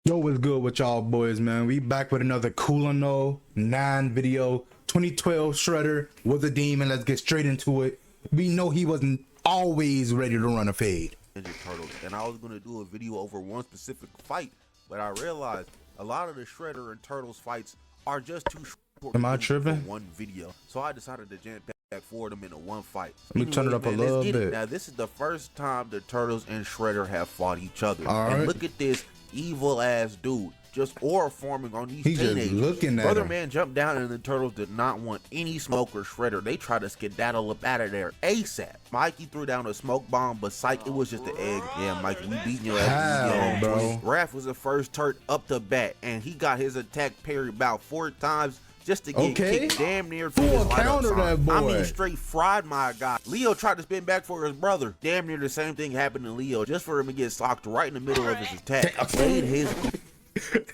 Yo, what's good with y'all boys, man? We back with another Cool and No 9 video. 2012 Shredder was a demon. Let's get straight into it. We know he wasn't always ready to run a fade. Turtles, and I was gonna do a video over one specific fight, but I realized a lot of the Shredder and Turtles fights are just too short. Am I tripping? For one video, so I decided to jam back for them into one fight. Let me turn it up a little bit. Now this is the first time the Turtles and Shredder have fought each other. All and right. Look at this evil ass dude just aura forming on these He's teenagers. just looking at Brother him. Man jumped down and the Turtles did not want any smoke or Shredder. They tried to skedaddle up out of there ASAP. Mikey threw down a smoke bomb, but psych, it was just an egg. Yeah, Mikey, we beating your ass. Bro. Raph was the first turret up to bat, and he got his attack parried about 4 times just to get kicked damn near to his counter that boy. I mean, straight fried my guy. Leo tried to spin back for his brother. Damn near the same thing happened to Leo, just for him to get socked right in the middle of his attack. Played his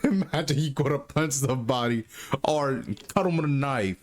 Imagine he could have punched somebody or cut him with a knife.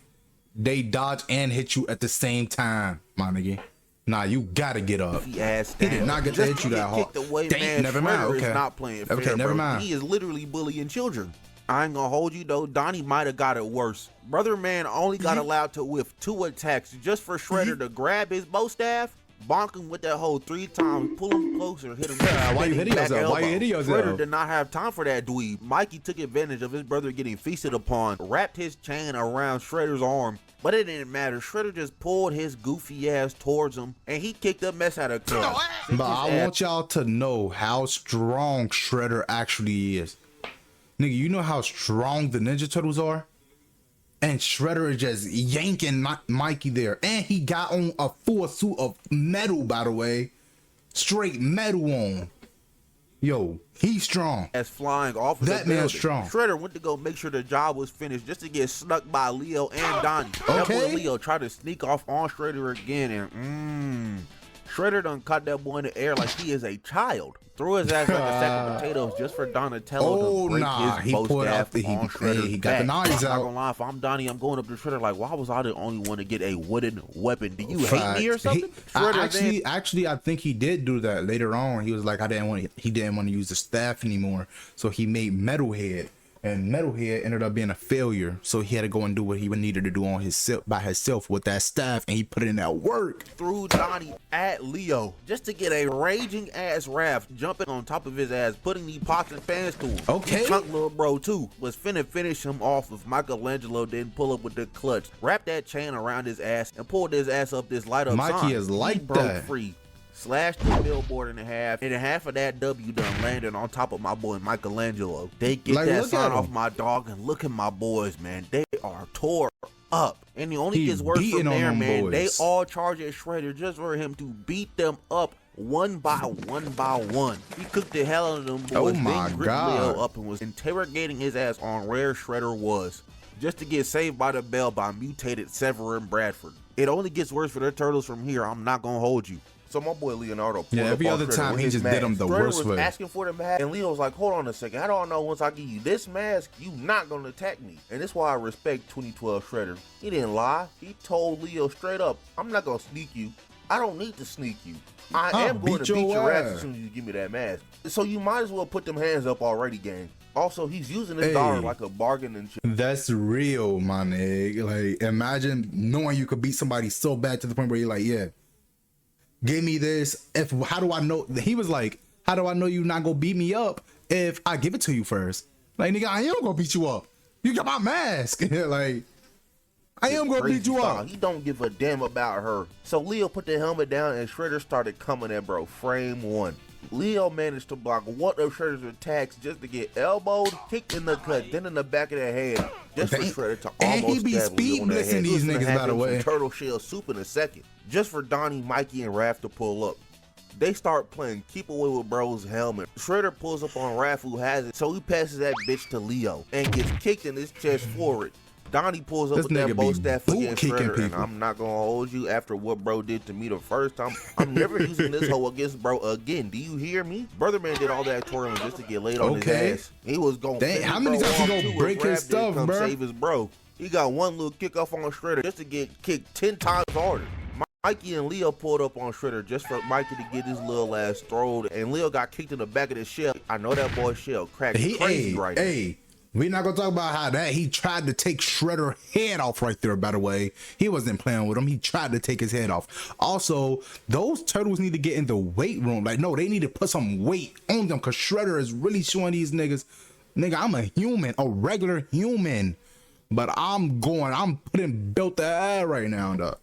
They dodge and hit you at the same time, my nigga. Nah, you gotta get up. He did not get to hit you that hard. Dang, never mind. Okay. Not playing fair, okay, never mind. He is literally bullying children. I ain't gonna hold you though, Donnie might have got it worse. Brother Man only got allowed to whiff 2 attacks just for Shredder to grab his bow staff, bonk him with that hole 3 times, pull him closer, hit him. Yeah, why you hitting yourself? Why you hitting yourself? Shredder did not have time for that dweeb. Mikey took advantage of his brother getting feasted upon, wrapped his chain around Shredder's arm, but it didn't matter. Shredder just pulled his goofy ass towards him, and he kicked the mess out of Cub. But I want y'all to know how strong Shredder actually is. Nigga, you know how strong the Ninja Turtles are? And Shredder is just yanking Mikey there. And he got on a full suit of metal, by the way. Straight metal on. Yo, he's strong. As flying off of that man's strong. Shredder went to go make sure the job was finished just to get snuck by Leo and Donnie. That boy Leo tried to sneak off on Shredder again, and Shredder done caught that boy in the air like he is a child. Threw his ass like a sack of potatoes just for Donatello to break his he pulled staff out on Shredder's he got back. the knives I'm out. not gonna lie, if I'm Donnie, I'm going up to Shredder like, why was I the only one to get a wooden weapon? Do you hate me or something? Actually, I think he did do that later on. He was like, he didn't want to use the staff anymore, so he made Metalhead. And Metalhead ended up being a failure, so he had to go and do what he needed to do on by himself with that staff, and he put in that work. Threw Donnie at Leo just to get a raging ass Raph jumping on top of his ass, putting the pots and pans to him. Okay. Chunk little bro too was finna finish him off if Michelangelo didn't pull up with the clutch, wrapped that chain around his ass, and pulled his ass up this light up Mikey sign. is like he broke that. Free. Slashed the billboard in half, and half of that W done landed on top of my boy Michelangelo. They get that sign off my dog, and look at my boys, man. They are tore up. And it only gets worse from there, man. They all charge at Shredder just for him to beat them up one by one. He cooked the hell out of them boys. Oh my God. Leo up and was interrogating his ass on where Shredder was, just to get saved by the bell by mutated Severin Bradford. It only gets worse for the Turtles from here. I'm not gonna hold you. So my boy Leonardo pulled up every on other Shredder time with he his just mask. did him the Shredder worst was way. asking for the mask, and Leo was like, hold on a second. How do I know once I give you this mask, you not going to attack me? And that's why I respect 2012 Shredder. He didn't lie. He told Leo straight up, I'm not going to sneak you. I don't need to sneak you. I am going to beat your ass as soon as you give me that mask. So you might as well put them hands up already, gang. Also, he's using his daughter like a bargaining chip. That's real, my nigga. Like, imagine knowing you could beat somebody so bad to the point where you're like, yeah, give me this. How do I know? He was like, how do I know you not gonna beat me up if I give it to you first? Like, nigga, I am gonna beat you up. You got my mask. Like, I am gonna beat you up. He don't give a damn about her. So Leo put the helmet down and Shredder started coming at bro. Frame 1. Leo managed to block one of Shredder's attacks just to get elbowed, kicked in the gut, then in the back of the head, just for Shredder to almost stab Leo in the head. These niggas, by the way. Turtle shell soup in a second, just for Donnie, Mikey, and Raph to pull up. They start playing keep away with bro's helmet. Shredder pulls up on Raph, who has it, so he passes that bitch to Leo and gets kicked in his chest for it. Donnie pulls up with that bow staff against Shredder, and I'm not gonna hold you after what bro did to me the first time. I'm never using this hoe against bro again. Do you hear me? Brother Man did all that twirling just to get laid on his ass. He was going. How many times he gonna break his stuff, bro? Save his bro. He got one little kick off on Shredder just to get kicked 10 times harder. Mikey and Leo pulled up on Shredder just for Mikey to get his little ass throwed, and Leo got kicked in the back of the shell. I know that boy shell cracked crazy right now. Hey, we're not gonna talk about how that he tried to take Shredder head off right there, by the way. He wasn't playing with him. He tried to take his head off. Also, those turtles need to get in the weight room. Like, no, they need to put some weight on them, because Shredder is really showing these niggas, nigga, I'm a human, a regular human, but I'm putting built the air right now, dog.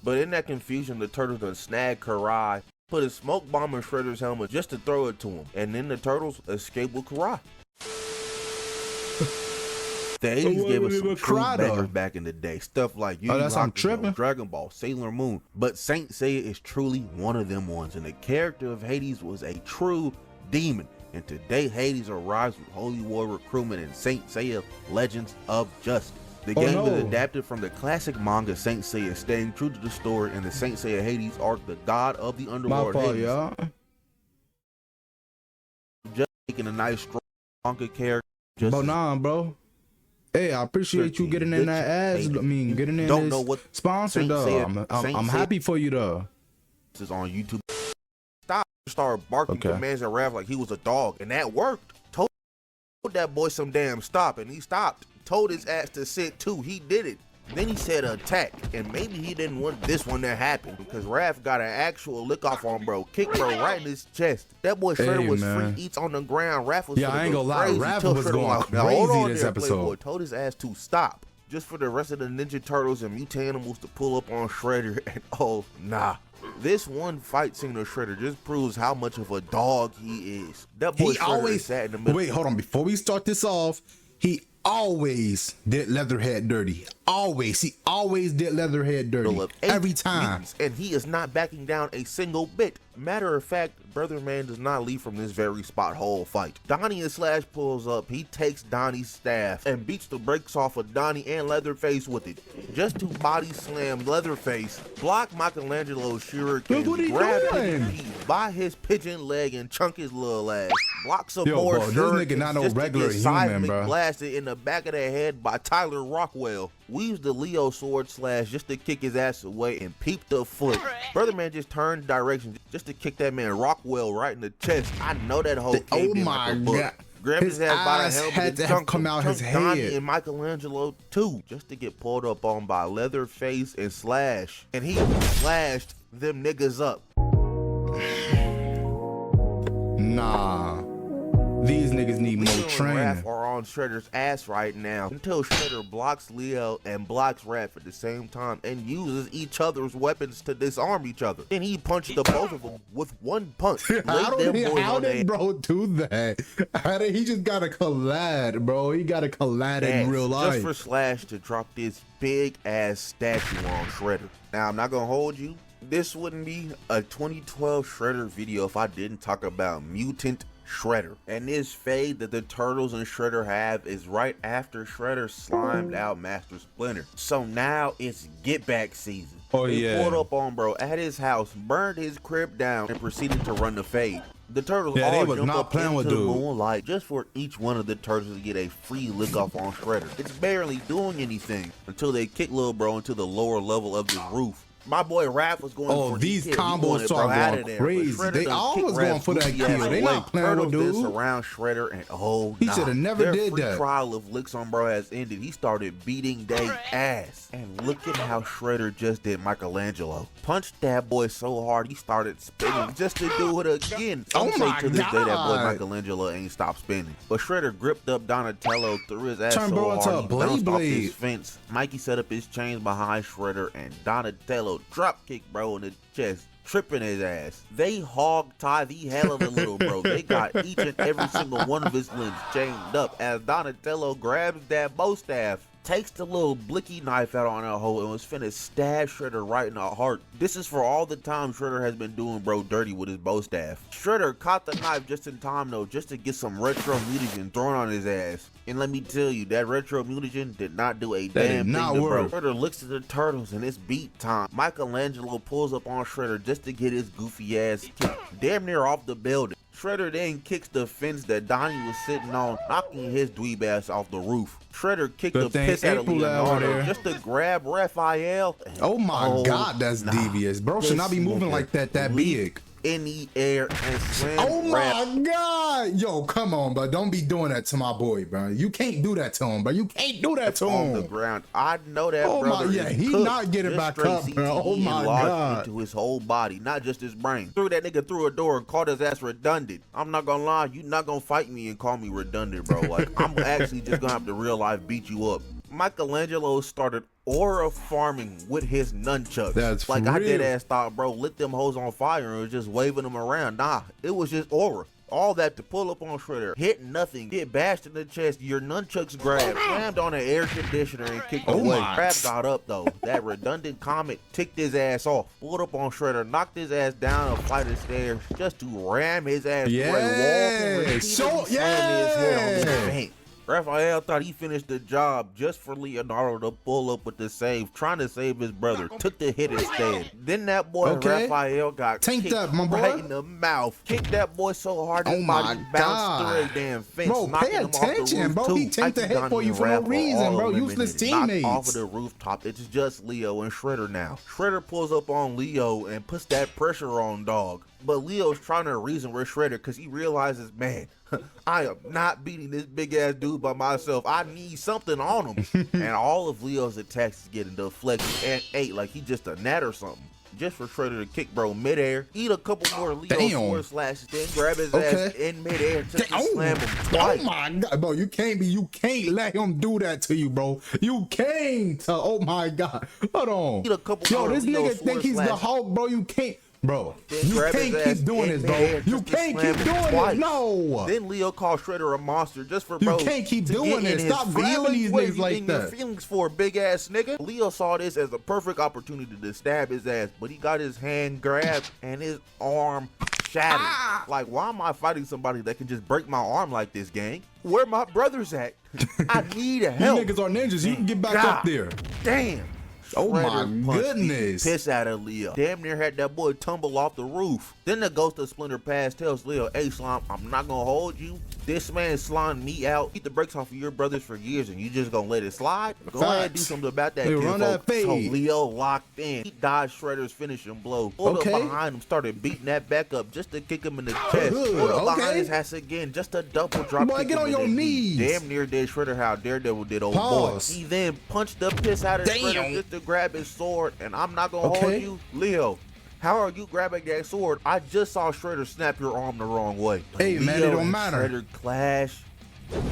But in that confusion, the turtles done snagged Karai, put a smoke bomb in Shredder's helmet just to throw it to him, and then the turtles escaped with Karai. The 80s gave us some true bangers back in the day. Stuff like Dragon Ball, Sailor Moon. But Saint Seiya is truly one of them ones, and the character of Hades was a true demon. And today, Hades arrives with Holy War Recruitment and Saint Seiya Legends of Justice. The game is adapted from the classic manga Saint Seiya, staying true to the story in the Saint Seiya Hades arc, the god of the underworld. Hades. Just making a nice, strong manga character. But nah, bro. Hey, I appreciate you getting in that ass. I mean, getting in don't this know what sponsor, though. I'm happy for you, though. This is on YouTube. Started barking commands at Raph like he was a dog, and that worked. Told that boy some damn stop, and he stopped. Told his ass to sit too. He did it. Then he said attack, and maybe he didn't want this one to happen, because Raph got an actual lick off on bro, kick bro right in his chest. That boy Shredder was free eats on the ground. Raph was I ain't gonna lie, Raph was going crazy this episode. Told his ass to stop, just for the rest of the Ninja Turtles and Mutanimals to pull up on Shredder, and oh nah. This one fight scene of Shredder just proves how much of a dog he is. That boy always sat in the middle. Wait, hold on. Before we start this off, he always did Leatherhead dirty. He always did Leatherhead dirty. Every time. And he is not backing down a single bit. Matter of fact, Brother Man does not leave from this very spot whole fight. Donnie and Slash pulls up. He takes Donnie's staff and beats the brakes off of Donnie and Leatherface with it. Just to body slam Leatherface, block Michelangelo's shuriken, grab him by his pigeon leg and chunk his little ass. Block some more shurikens, this nigga not no regular human, bro. Blasted in the back of the head by Tyler Rockwell. Weaves the Leo sword slash just to kick his ass away and peep the foot. Brother Man just turned direction just to kick that man Rockwell right in the chest. I know that whole oh my god. Grabbed his ass by the helmet and come out his head. Donnie and Michelangelo too, just to get pulled up on by Leatherface and Slash. And he slashed them niggas up. Nah. These niggas need more training. Raph are on Shredder's ass right now until Shredder blocks Leo and blocks Raph at the same time and uses each other's weapons to disarm each other. Then he punched the both of them with one punch. How did bro do that? How did he just gotta collide, bro? He gotta collide in real life. Just for Slash to drop this big ass statue on Shredder. Now I'm not gonna hold you. This wouldn't be a 2012 Shredder video if I didn't talk about Mutant Shredder. And this fade that the Turtles and Shredder have is right after Shredder slimed out Master Splinter. So now it's get back season. They pulled up on bro at his house, burned his crib down, and proceeded to run the fade. The Turtles all jump up into the moonlight just for each one of the Turtles to get a free lick off on Shredder. It's barely doing anything until they kick Lil Bro into the lower level of the roof. My boy Raph was going for these combos are going crazy. They always going for that kill. They not playing with dude. Around Shredder and he should have never did that. Trial of licks on bro has ended. He started beating they ass. And look at how Shredder just did Michelangelo. Punched that boy so hard he started spinning just to do it again. Some say to this day that boy Michelangelo ain't stopped spinning. But Shredder gripped up Donatello, threw his ass so hard he bounced off his fence. Mikey set up his chains behind Shredder and Donatello drop kick bro in the chest, tripping his ass. They hog tie the hell of a little bro. They got each and every single one of his limbs chained up as Donatello grabs that bow staff, takes the little blicky knife out on that hole and was finna stab Shredder right in the heart. This is for all the time Shredder has been doing bro dirty with his bow staff. Shredder caught the knife just in time though, just to get some retro mutagen thrown on his ass. And let me tell you, that retro mutagen did not do a damn thing to bro. Shredder looks at the Turtles and it's beat time. Michelangelo pulls up on Shredder just to get his goofy ass kicked damn near off the building. Shredder then kicks the fence that Donnie was sitting on, knocking his dweeb ass off the roof. Shredder kicked the piss out of Leonardo just to grab Raphael. Oh my God, that's devious. Bro should not be moving like that big. In the air and slam. Oh my God. Yo, come on, bro. Don't be doing that to my boy, bro. You can't do that to him, bro. You can't do that to him. On the ground. I know that, oh brother. My, yeah, he cooked. not getting back up, bro. Oh my God. Into his whole body, not just his brain. Threw that nigga through a door and called his ass redundant. I'm not gonna lie, you not gonna fight me and call me redundant, bro. Like, I'm actually just gonna have to real life beat you up. Michelangelo started aura farming with his nunchucks. That's like real. I did ass thought, bro, lit them hoes on fire and was just waving them around. Nah, it was just aura. All that to pull up on Shredder, hit nothing, get bashed in the chest, your nunchucks grabbed, slammed on an air conditioner and kicked away. Crab got up though. That redundant comet ticked his ass off, pulled up on Shredder, knocked his ass down a flight of stairs just to ram his ass through a wall and his head on the paint. Raphael thought he finished the job just for Leonardo to pull up with the save, trying to save his brother. Took the hit instead. Then that boy Raphael got kicked right in the mouth. Kicked that boy so hard his body bounced through a damn fence. Bro, pay attention, bro. He tanked the hit for you for no reason, bro. Useless teammates. Knocked off of the rooftop. It's just Leo and Shredder now. Shredder pulls up on Leo and puts that pressure on dog. But Leo's trying to reason with Shredder because he realizes, man, I am not beating this big ass dude by myself. I need something on him. And all of Leo's attacks is getting deflected and ate like he just a gnat or something. Just for Shredder to kick bro midair, eat a couple more Leo sword slashes, then grab his ass in midair just to slam him twice. Oh my God, bro, you can't let him do that to you, bro. You can't. Oh my God, hold on. Eat a couple Yo, this Leo nigga think he's the Hulk, bro. You can't. Bro, you can't keep doing this, bro. You can't keep doing this. No. Then Leo called Shredder a monster just for bro. You can't keep doing this. Stop grabbing these niggas like that. Your feelings for a big ass nigga. Leo saw this as a perfect opportunity to stab his ass, but he got his hand grabbed and his arm shattered. Like, why am I fighting somebody that can just break my arm like this, gang? Where my brothers at? I need help. You niggas are ninjas. You can get back up there. Damn. Oh my goodness. Piss out of Leo. Damn near had that boy tumble off the roof. Then the ghost of Splinter Pass tells Leo, hey Slime, I'm not gonna hold you. This man slimed me out. Beat the brakes off of your brothers for years and you just gonna let it slide? Go ahead and do something about that, kid. So Leo locked in. He dodged Shredder's finishing blow. Pulled up behind him, started beating that back up just to kick him in the chest. Pulled up behind his ass again just to double drop. Boy, get on your knees. Damn near did Shredder how Daredevil did old boy. He then punched the piss out of Shredder just to grab his sword, and I'm not gonna hold you. Leo, how are you grabbing that sword? I just saw Shredder snap your arm the wrong way. Hey, man, it don't matter. Shredder clash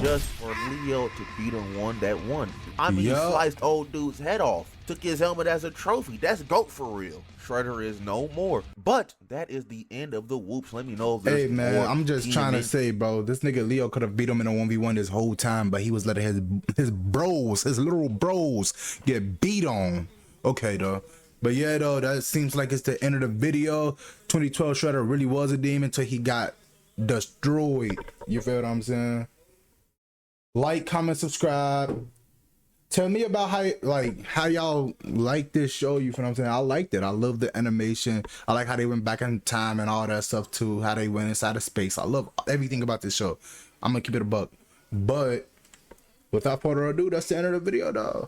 just for Leo to be the one that won. I mean, he sliced old dude's head off. Took his helmet as a trophy. That's GOAT for real. Shredder is no more. But that is the end of the whoops. Let me know if there's more. I'm just trying to say, bro, this nigga Leo could have beat him in a 1v1 this whole time, but he was letting his bros, his little bros, get beat on. Okay, though. But yeah, though, that seems like it's the end of the video. 2012 Shredder really was a demon until he got destroyed. You feel what I'm saying? Like, comment, subscribe. Tell me about how y'all like this show. You feel what I'm saying? I liked it. I love the animation. I like how they went back in time and all that stuff too. How they went inside of space. I love everything about this show. I'm gonna keep it a buck. But without further ado, that's the end of the video, though.